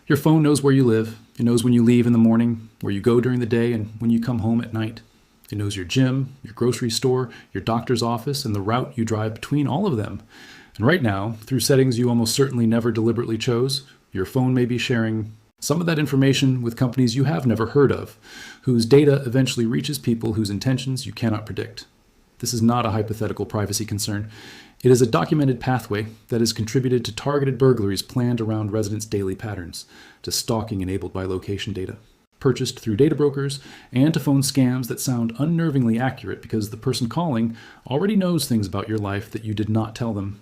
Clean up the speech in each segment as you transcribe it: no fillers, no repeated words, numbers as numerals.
Your phone knows where you live. It knows when you leave in the morning, where you go during the day, and when you come home at night. It knows your gym, your grocery store, your doctor's office, and the route you drive between all of them. And right now, through settings you almost certainly never deliberately chose, your phone may be sharing some of that information with companies you have never heard of, whose data eventually reaches people whose intentions you cannot predict. This is not a hypothetical privacy concern. It is a documented pathway that has contributed to targeted burglaries planned around residents' daily patterns, to stalking enabled by location data, purchased through data brokers, and to phone scams that sound unnervingly accurate because the person calling already knows things about your life that you did not tell them.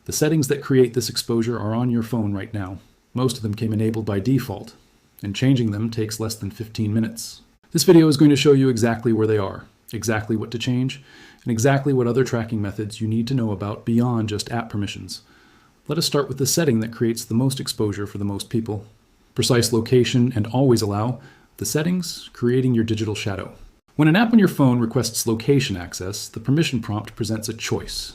The settings that create this exposure are on your phone right now. Most of them came enabled by default, and changing them takes less than 15 minutes. This video is going to show you exactly where they are, exactly what to change, and exactly what other tracking methods you need to know about beyond just app permissions. Let us start with the setting that creates the most exposure for the most people. Precise location and always allow, the settings creating your digital shadow. When an app on your phone requests location access, the permission prompt presents a choice.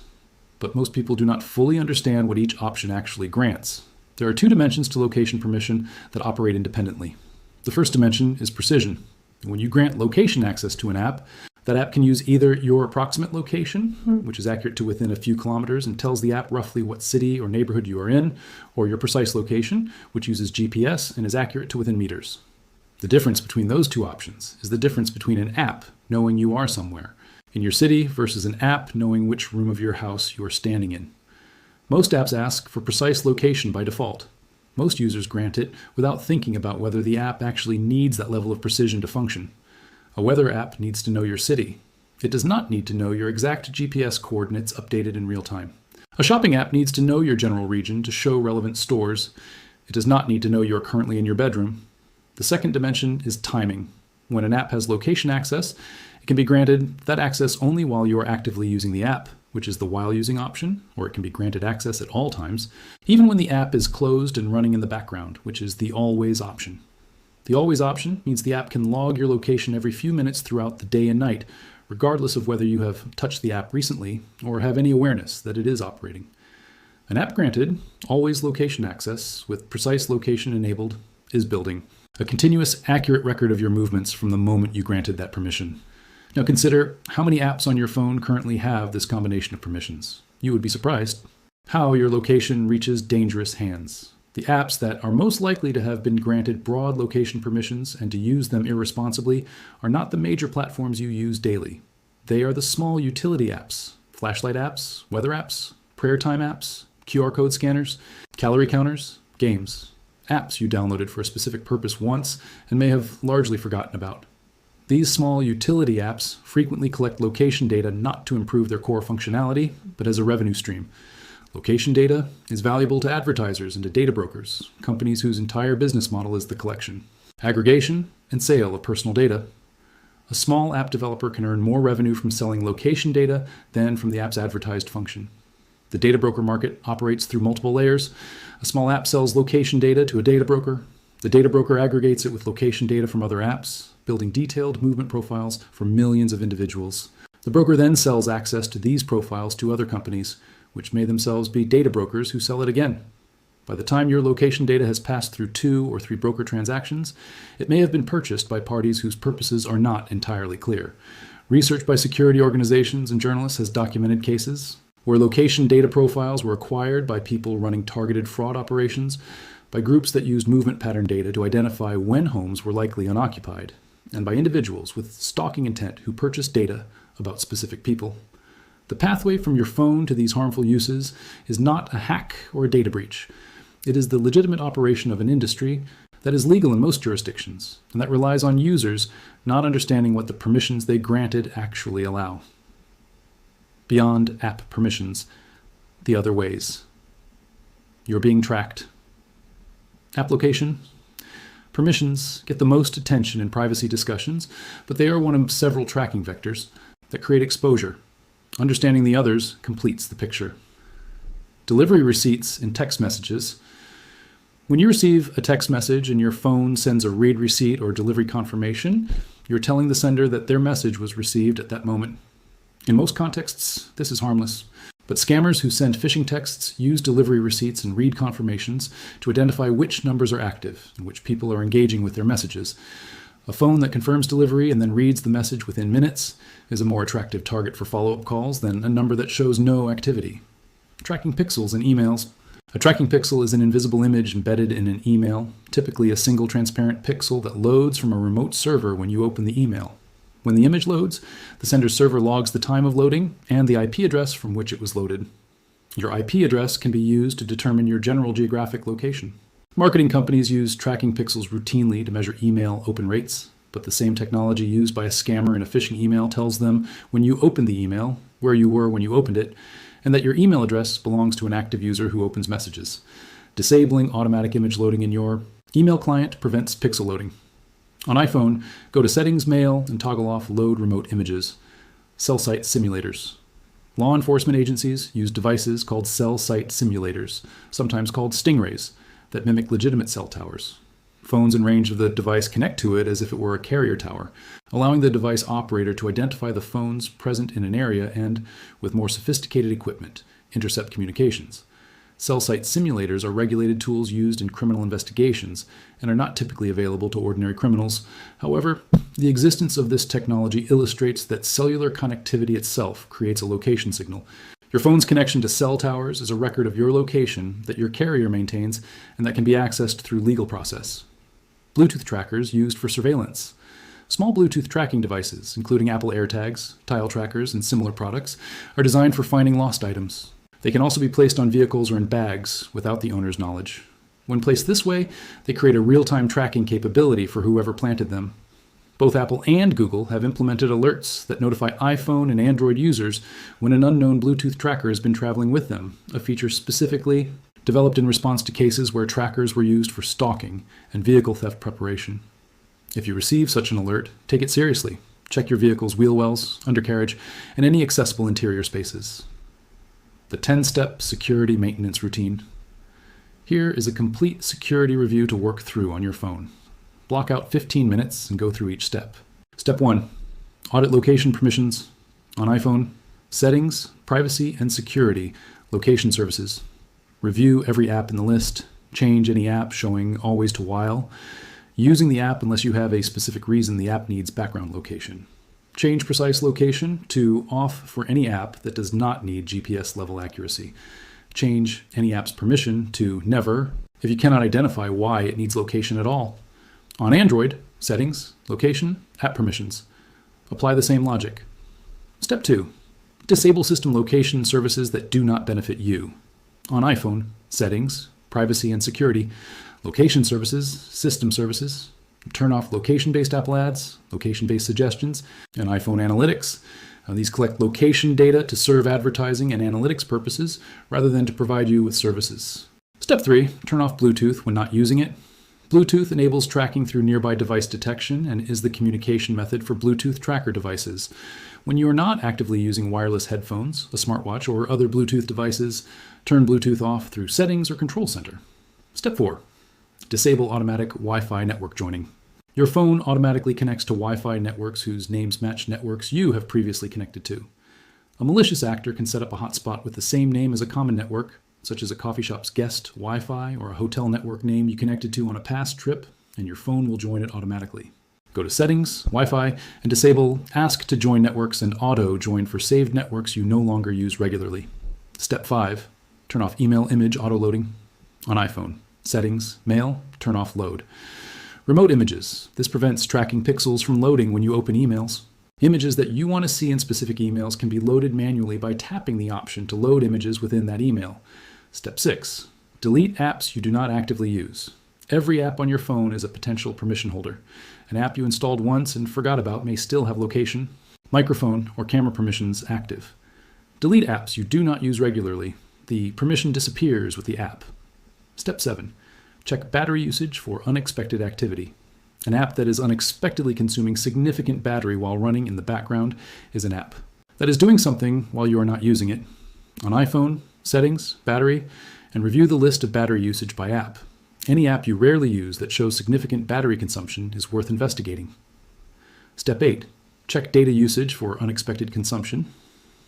But most people do not fully understand what each option actually grants. There are two dimensions to location permission that operate independently. The first dimension is precision. When you grant location access to an app, that app can use either your approximate location, which is accurate to within a few kilometers and tells the app roughly what city or neighborhood you are in, or your precise location, which uses GPS and is accurate to within meters. The difference between those two options is the difference between an app knowing you are somewhere in your city versus an app knowing which room of your house you are standing in. Most apps ask for precise location by default. Most users grant it without thinking about whether the app actually needs that level of precision to function. A weather app needs to know your city. It does not need to know your exact GPS coordinates updated in real time. A shopping app needs to know your general region to show relevant stores. It does not need to know you are currently in your bedroom. The second dimension is timing. When an app has location access, it can be granted that access only while you are actively using the app, which is the while using option, or it can be granted access at all times, even when the app is closed and running in the background, which is the always option. The always option means the app can log your location every few minutes throughout the day and night, regardless of whether you have touched the app recently or have any awareness that it is operating. An app granted always location access with precise location enabled is building a continuous, accurate record of your movements from the moment you granted that permission. Now consider how many apps on your phone currently have this combination of permissions. You would be surprised how your location reaches dangerous hands. The apps that are most likely to have been granted broad location permissions and to use them irresponsibly are not the major platforms you use daily. They are the small utility apps, flashlight apps, weather apps, prayer time apps, QR code scanners, calorie counters, games, apps you downloaded for a specific purpose once and may have largely forgotten about. These small utility apps frequently collect location data not to improve their core functionality, but as a revenue stream. Location data is valuable to advertisers and to data brokers, companies whose entire business model is the collection, aggregation, and sale of personal data. A small app developer can earn more revenue from selling location data than from the app's advertised function. The data broker market operates through multiple layers. A small app sells location data to a data broker. The data broker aggregates it with location data from other apps, building detailed movement profiles for millions of individuals. The broker then sells access to these profiles to other companies, which may themselves be data brokers who sell it again. By the time your location data has passed through 2 or 3 broker transactions, it may have been purchased by parties whose purposes are not entirely clear. Research by security organizations and journalists has documented cases where location data profiles were acquired by people running targeted fraud operations, by groups that used movement pattern data to identify when homes were likely unoccupied, and by individuals with stalking intent who purchased data about specific people. The pathway from your phone to these harmful uses is not a hack or a data breach. It is the legitimate operation of an industry that is legal in most jurisdictions and that relies on users not understanding what the permissions they granted actually allow. Beyond app permissions, the other ways. You're being tracked. Application. Permissions get the most attention in privacy discussions, but they are one of several tracking vectors that create exposure. Understanding the others completes the picture. Delivery receipts in text messages. When you receive a text message and your phone sends a read receipt or delivery confirmation, you're telling the sender that their message was received at that moment. In most contexts, this is harmless. But scammers who send phishing texts use delivery receipts and read confirmations to identify which numbers are active and which people are engaging with their messages. A phone that confirms delivery and then reads the message within minutes is a more attractive target for follow-up calls than a number that shows no activity. Tracking pixels in emails. A tracking pixel is an invisible image embedded in an email, typically a single transparent pixel that loads from a remote server when you open the email. When the image loads, the sender's server logs the time of loading and the IP address from which it was loaded. Your IP address can be used to determine your general geographic location. Marketing companies use tracking pixels routinely to measure email open rates, but the same technology used by a scammer in a phishing email tells them when you opened the email, where you were when you opened it, and that your email address belongs to an active user who opens messages. Disabling automatic image loading in your email client prevents pixel loading. On iPhone, go to Settings, Mail, and toggle off Load Remote Images. Cell site simulators. Law enforcement agencies use devices called cell site simulators, sometimes called stingrays, that mimic legitimate cell towers. Phones in range of the device connect to it as if it were a carrier tower, allowing the device operator to identify the phones present in an area and, with more sophisticated equipment, intercept communications. Cell site simulators are regulated tools used in criminal investigations and are not typically available to ordinary criminals. However, the existence of this technology illustrates that cellular connectivity itself creates a location signal. Your phone's connection to cell towers is a record of your location that your carrier maintains and that can be accessed through legal process. Bluetooth trackers used for surveillance. Small Bluetooth tracking devices, including Apple AirTags, Tile trackers, and similar products, are designed for finding lost items. They can also be placed on vehicles or in bags without the owner's knowledge. When placed this way, they create a real-time tracking capability for whoever planted them. Both Apple and Google have implemented alerts that notify iPhone and Android users when an unknown Bluetooth tracker has been traveling with them, a feature specifically developed in response to cases where trackers were used for stalking and vehicle theft preparation. If you receive such an alert, take it seriously. Check your vehicle's wheel wells, undercarriage, and any accessible interior spaces. The 10-step security maintenance routine. Here is a complete security review to work through on your phone. Block out 15 minutes and go through each step. Step 1. Audit location permissions. On iPhone, Settings, Privacy and Security, Location Services. Review every app in the list. Change any app showing always to while. Using the app unless you have a specific reason the app needs background location. Change precise location to off for any app that does not need GPS level accuracy. Change any app's permission to never if you cannot identify why it needs location at all. On Android, Settings, Location, App Permissions. Apply the same logic. Step 2. Disable system location services that do not benefit you. On iPhone, Settings, Privacy and Security, Location Services, System Services. Turn off location-based Apple ads, location-based suggestions, and iPhone Analytics. These collect location data to serve advertising and analytics purposes rather than to provide you with services. Step 3. Turn off Bluetooth when not using it. Bluetooth enables tracking through nearby device detection and is the communication method for Bluetooth tracker devices. When you are not actively using wireless headphones, a smartwatch, or other Bluetooth devices, turn Bluetooth off through Settings or Control Center. Step 4. Disable automatic Wi-Fi network joining. Your phone automatically connects to Wi-Fi networks whose names match networks you have previously connected to. A malicious actor can set up a hotspot with the same name as a common network, such as a coffee shop's guest Wi-Fi or a hotel network name you connected to on a past trip, and your phone will join it automatically. Go to Settings, Wi-Fi, and disable Ask to Join Networks and Auto Join for saved networks you no longer use regularly. Step 5. Turn off email image auto-loading. On iPhone, Settings, Mail, turn off Load. Remote images. This prevents tracking pixels from loading when you open emails. Images that you want to see in specific emails can be loaded manually by tapping the option to load images within that email. Step 6. Delete apps you do not actively use. Every app on your phone is a potential permission holder. An app you installed once and forgot about may still have location, microphone, or camera permissions active. Delete apps you do not use regularly. The permission disappears with the app. Step 7. Check battery usage for unexpected activity. An app that is unexpectedly consuming significant battery while running in the background is an app that is doing something while you are not using it. On iPhone, Settings, Battery, and review the list of battery usage by app. Any app you rarely use that shows significant battery consumption is worth investigating. Step 8. Check data usage for unexpected consumption.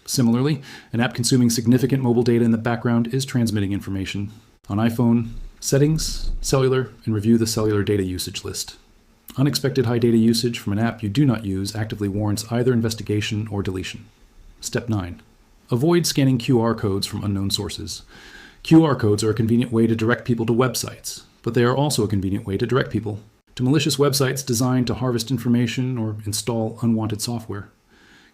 Similarly, an app consuming significant mobile data in the background is transmitting information. On iPhone, Settings, Cellular, and review the cellular data usage list. Unexpected high data usage from an app you do not use actively warrants either investigation or deletion. Step 9. Avoid scanning QR codes from unknown sources. QR codes are a convenient way to direct people to websites, but they are also a convenient way to direct people to malicious websites designed to harvest information or install unwanted software.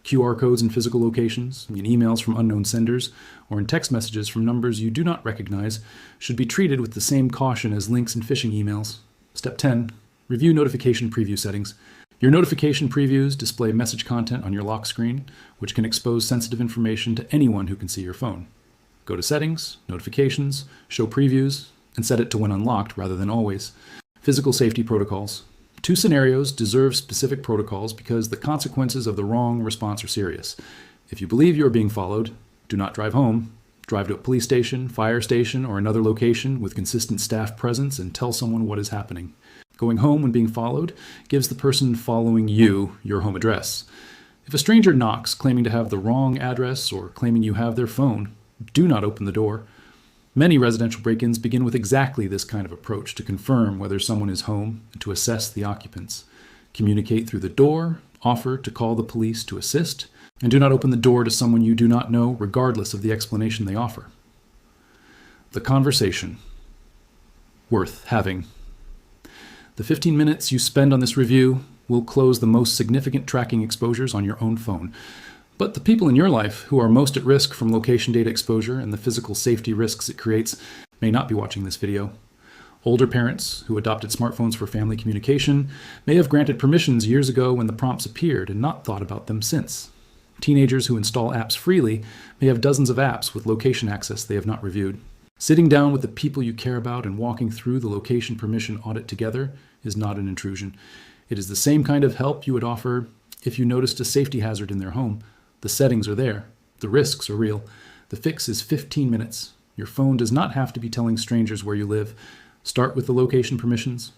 QR codes in physical locations, in emails from unknown senders, or in text messages from numbers you do not recognize should be treated with the same caution as links in phishing emails. Step 10. Review notification preview settings. Your notification previews display message content on your lock screen, which can expose sensitive information to anyone who can see your phone. Go to Settings, Notifications, Show Previews, and set it to when unlocked rather than always. Physical safety protocols. 2 scenarios deserve specific protocols because the consequences of the wrong response are serious. If you believe you are being followed, do not drive home. Drive to a police station, fire station, or another location with consistent staff presence and tell someone what is happening. Going home when being followed gives the person following you your home address. If a stranger knocks claiming to have the wrong address or claiming you have their phone, do not open the door. Many residential break-ins begin with exactly this kind of approach to confirm whether someone is home and to assess the occupants. Communicate through the door, offer to call the police to assist, and do not open the door to someone you do not know regardless of the explanation they offer. The conversation. Worth having. The 15 minutes you spend on this review will close the most significant tracking exposures on your own phone. But the people in your life who are most at risk from location data exposure and the physical safety risks it creates may not be watching this video. Older parents who adopted smartphones for family communication may have granted permissions years ago when the prompts appeared and not thought about them since. Teenagers who install apps freely may have dozens of apps with location access they have not reviewed. Sitting down with the people you care about and walking through the location permission audit together is not an intrusion. It is the same kind of help you would offer if you noticed a safety hazard in their home. The settings are there. The risks are real. The fix is 15 minutes. Your phone does not have to be telling strangers where you live. Start with the location permissions,